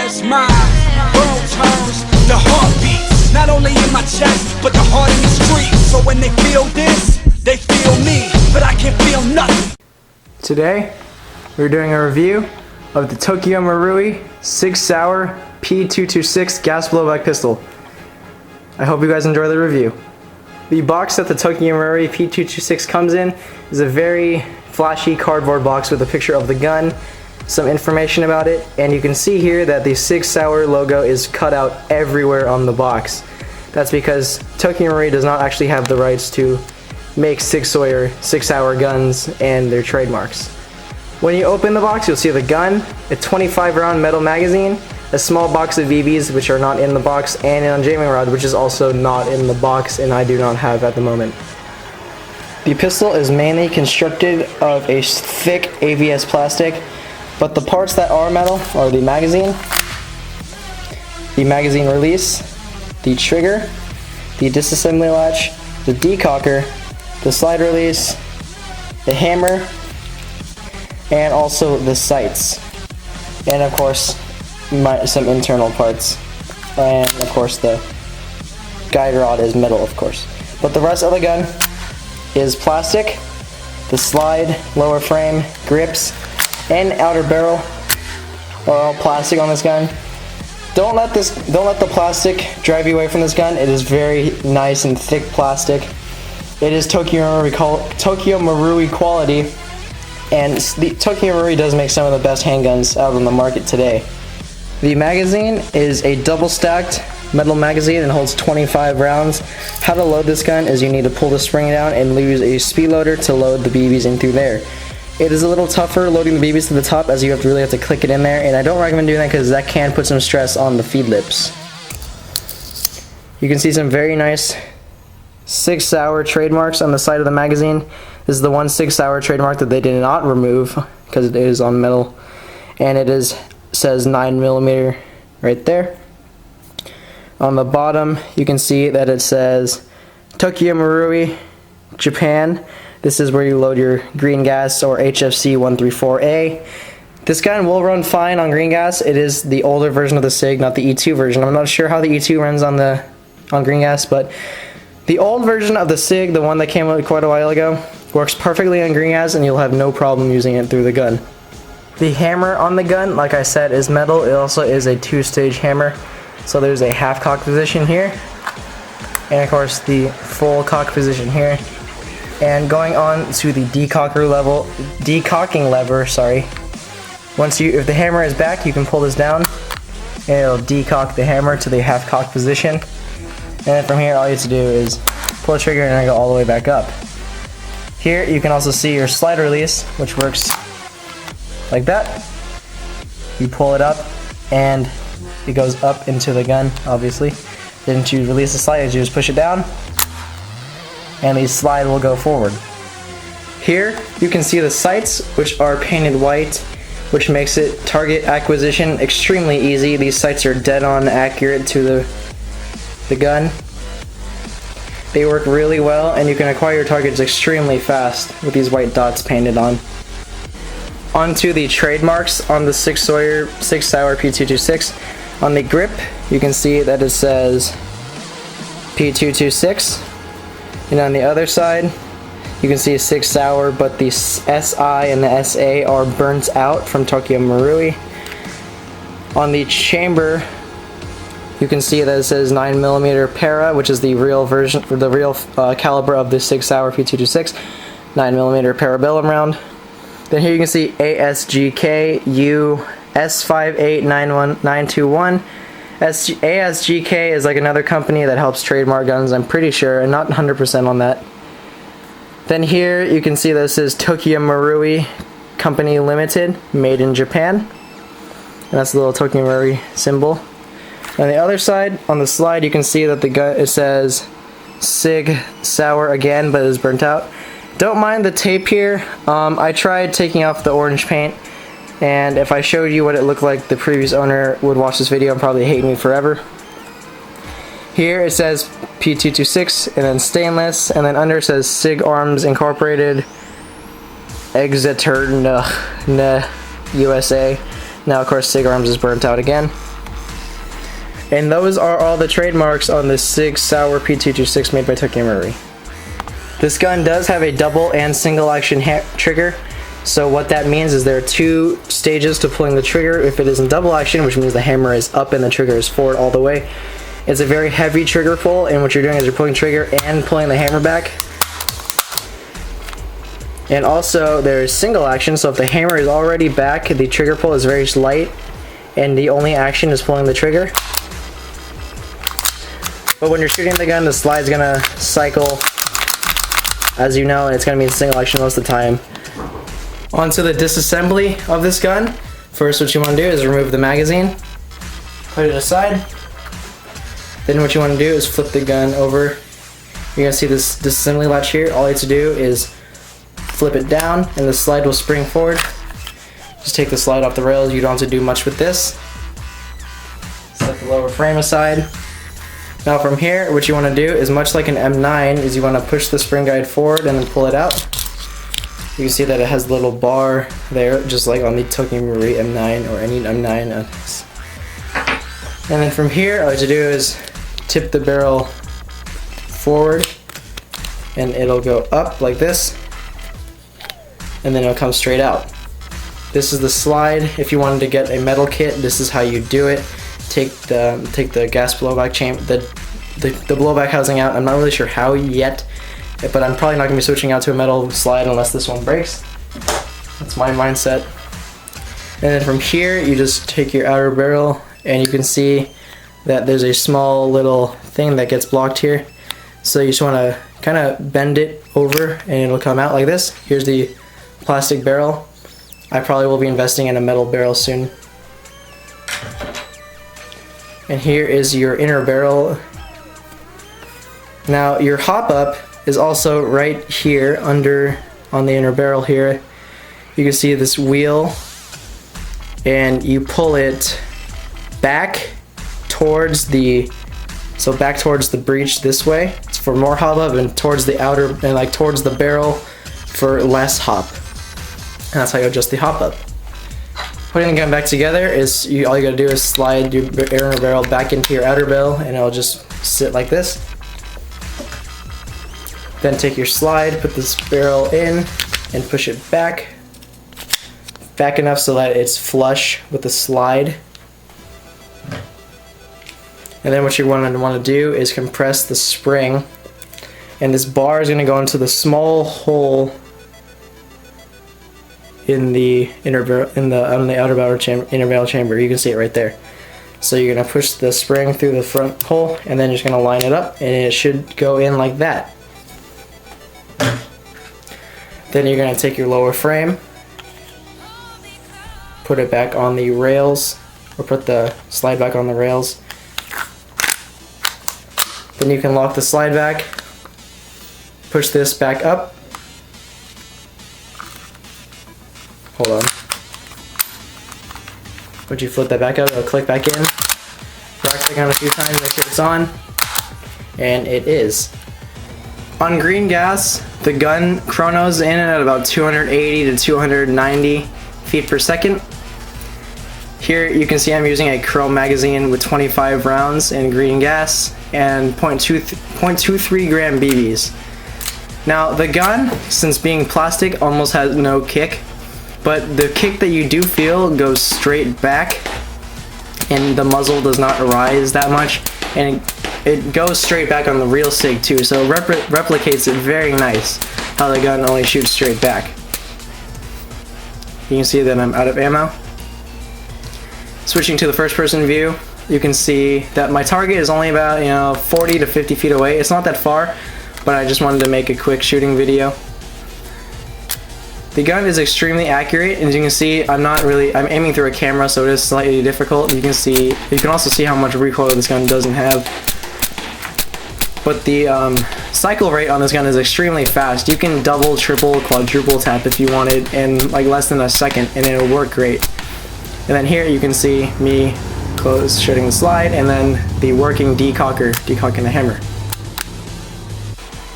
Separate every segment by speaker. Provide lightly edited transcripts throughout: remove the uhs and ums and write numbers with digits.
Speaker 1: as my world turns, the heartbeats, not only in my chest, but the heart in the street. So when they feel this, they feel me, but I can't feel nothing.
Speaker 2: Today, we're doing a review of the Tokyo Marui Sig Sauer P226 gas blowback pistol. I hope you guys enjoy the review. The box that the Tokyo Marui P226 comes in is a very flashy cardboard box with a picture of the gun, some information about it, and you can see here that the Sig Sauer logo is cut out everywhere on the box. That's because Tokyo Marui does not actually have the rights to make Sig Sauer guns and their trademarks. When you open the box, you'll see the gun, a 25 round metal magazine, a small box of BBs which are not in the box, and an unjamming rod which is also not in the box and I do not have at the moment. The pistol is mainly constructed of a thick ABS plastic, but the parts that are metal are the magazine release, the trigger, the disassembly latch, the decocker, the slide release, the hammer, and also the sights, and of course some internal parts, and of course the guide rod is metal, of course, but the rest of the gun is plastic. The slide, lower frame, grips, and outer barrel are all plastic on this gun. Don't let the plastic drive you away from this gun. It is very nice and thick plastic. It is Tokyo Marui quality, and the Tokyo Marui does make some of the best handguns out on the market today. The magazine is a double stacked metal magazine and holds 25 rounds. How to load this gun is you need to pull the spring down and use a speed loader to load the BBs in through there. It is a little tougher loading the BBs to the top, as you really have to click it in there, and I don't recommend doing that because that can put some stress on the feed lips. You can see some very nice Sig Sauer trademarks on the side of the magazine. This is the one Sig Sauer trademark that they did not remove because it is on metal, and it says 9mm right there. On the bottom you can see that it says Tokyo Marui, Japan. This is where you load your green gas, or HFC 134A. This gun will run fine on green gas. It is the older version of the Sig, not the E2 version. I'm not sure how the E2 runs on green gas, but the old version of the Sig, the one that came out quite a while ago, works perfectly on green gas and you'll have no problem using it through the gun. The hammer on the gun, like I said, is metal. It also is a two-stage hammer. So there's a half cock position here, and of course the full cock position here. And going on to the decocking lever, sorry. If the hammer is back, you can pull this down and it'll decock the hammer to the half cock position. And then from here, all you have to do is pull the trigger and it'll go all the way back up. Here you can also see your slide release, which works like that. You pull it up and it goes up into the gun, obviously. Then to release the slide, you just push it down and the slide will go forward. Here you can see the sights, which are painted white, which makes it target acquisition extremely easy. These sights are dead on accurate to the gun. They work really well and you can acquire your targets extremely fast with these white dots painted on. Onto the trademarks on the Sig Sauer P226. On the grip, you can see that it says P226, and on the other side, you can see Sig Sauer, but the SI and the SA are burnt out from Tokyo Marui. On the chamber, you can see that it says 9mm para, which is the real version, or the real caliber of the Sig Sauer P226, 9mm parabellum round. Then here you can see ASGK U S5891921. ASGK is like another company that helps trademark guns, I'm pretty sure, and not 100% on that. Then here you can see this is Tokyo Marui Company Limited, made in Japan. And that's the little Tokyo Marui symbol. On the other side, on the slide, you can see that the gun, it says Sig Sauer again, but it is burnt out. Don't mind the tape here. I tried taking off the orange paint, and if I showed you what it looked like, the previous owner would watch this video and probably hate me forever. Here it says P226 and then stainless, and then under it says Sig Arms Incorporated, Exeter, USA. Now of course Sig Arms is burnt out again. And those are all the trademarks on the Sig Sauer P226 made by Tokyo Marui. This gun does have a double and single action trigger. So what that means is there are 2 stages to pulling the trigger. If it is in double action, which means the hammer is up and the trigger is forward all the way, it's a very heavy trigger pull, and what you're doing is you're pulling trigger and pulling the hammer back. And also there's single action, so if the hammer is already back, the trigger pull is very light, and the only action is pulling the trigger. But when you're shooting the gun, the slide's gonna cycle, as you know, and it's gonna be in single action most of the time. Onto the disassembly of this gun. First, what you want to do is remove the magazine, put it aside. Then what you want to do is flip the gun over. You're gonna see this disassembly latch here. All you have to do is flip it down and the slide will spring forward. Just take the slide off the rails. You don't have to do much with this. Set the lower frame aside. Now from here, what you want to do is much like an M9, is you want to push the spring guide forward and then pull it out. You can see that it has a little bar there, just like on the Tokyo Marui M9 or any M9. And then from here, all you have to do is tip the barrel forward and it'll go up like this, and then it'll come straight out. This is the slide. If you wanted to get a metal kit, this is how you do it. Take the gas blowback chamber, the blowback housing out. I'm not really sure how yet, but I'm probably not going to be switching out to a metal slide unless this one breaks. That's my mindset. And then from here, you just take your outer barrel, and you can see that there's a small little thing that gets blocked here. So you just want to kind of bend it over, and it'll come out like this. Here's the plastic barrel. I probably will be investing in a metal barrel soon. And here is your inner barrel. Now your hop up is also right here under on the inner barrel here. You can see this wheel, and you pull it back towards the breech this way. It's for more hop up, and towards the outer, and like towards the barrel for less hop. And that's how you adjust the hop up. Putting the gun back together is all you gotta do is slide your inner barrel back into your outer barrel, and it'll just sit like this. Then take your slide, put this barrel in, and push it back enough so that it's flush with the slide. And then what you want to do is compress the spring, and this bar is going to go into the small hole in the inner barrel, on the outer barrel chamber, inner barrel chamber. You can see it right there. So you're going to push the spring through the front hole, and then you're just going to line it up, and it should go in like that. Then you're going to take your lower frame, put it back on the rails, or put the slide back on the rails. Then you can lock the slide back, push this back up. Hold on. Once you flip that back up, it'll click back in. Right click on it a few times, make sure it's on. And it is. On green gas, the gun chronos in at about 280 to 290 feet per second. Here you can see I'm using a chrome magazine with 25 rounds in green gas and 0.23 gram BBs. Now the gun, since being plastic, almost has no kick, but the kick that you do feel goes straight back, and the muzzle does not rise that much, and it goes straight back on the real Sig too, so it replicates it very nice how the gun only shoots straight back. You can see that I'm out of ammo. Switching to the first person view, you can see that my target is only about 40 to 50 feet away. It's not that far, but I just wanted to make a quick shooting video. The gun is extremely accurate, and as you can see, I'm aiming through a camera, so it is slightly difficult. You can also see how much recoil this gun doesn't have. But the cycle rate on this gun is extremely fast. You can double, triple, quadruple tap if you wanted in like less than a second, and it'll work great. And then here you can see me shooting the slide, and then the working decocking the hammer.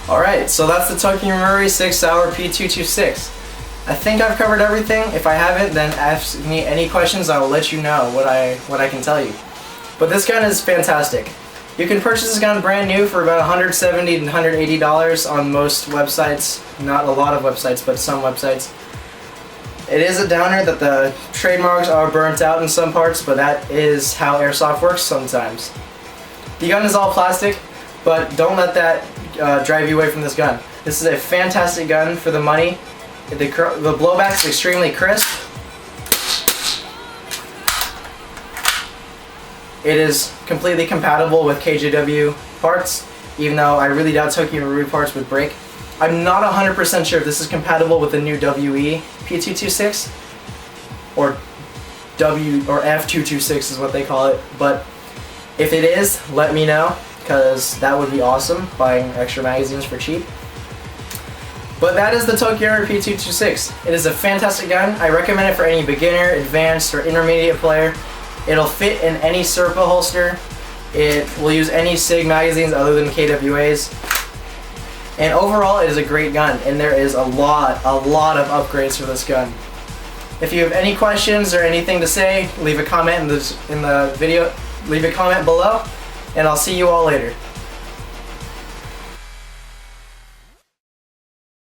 Speaker 2: Alright, so that's the Tokyo Marui Sig Sauer P226. I think I've covered everything. If I haven't, then ask me any questions. I will let you know what I can tell you. But this gun is fantastic. You can purchase this gun brand new for about $170 to $180 on most websites. Not a lot of websites, but some websites. It is a downer that the trademarks are burnt out in some parts, but that is how airsoft works sometimes. The gun is all plastic, but don't let that drive you away from this gun. This is a fantastic gun for the money. The blowback is extremely crisp. It is completely compatible with KJW parts, even though I really doubt Tokyo Marui parts would break. I'm not 100% sure if this is compatible with the new WE P226 or F226 is what they call it, but if it is, let me know, because that would be awesome, buying extra magazines for cheap. But that is the Tokyo Marui P226. It is a fantastic gun. I recommend it for any beginner, advanced, or intermediate player. It'll fit in any Serpa holster. It will use any SIG magazines other than KWA's. And overall, it is a great gun, and there is a lot of upgrades for this gun. If you have any questions or anything to say, leave a comment in the video. Leave a comment below, and I'll see you all later.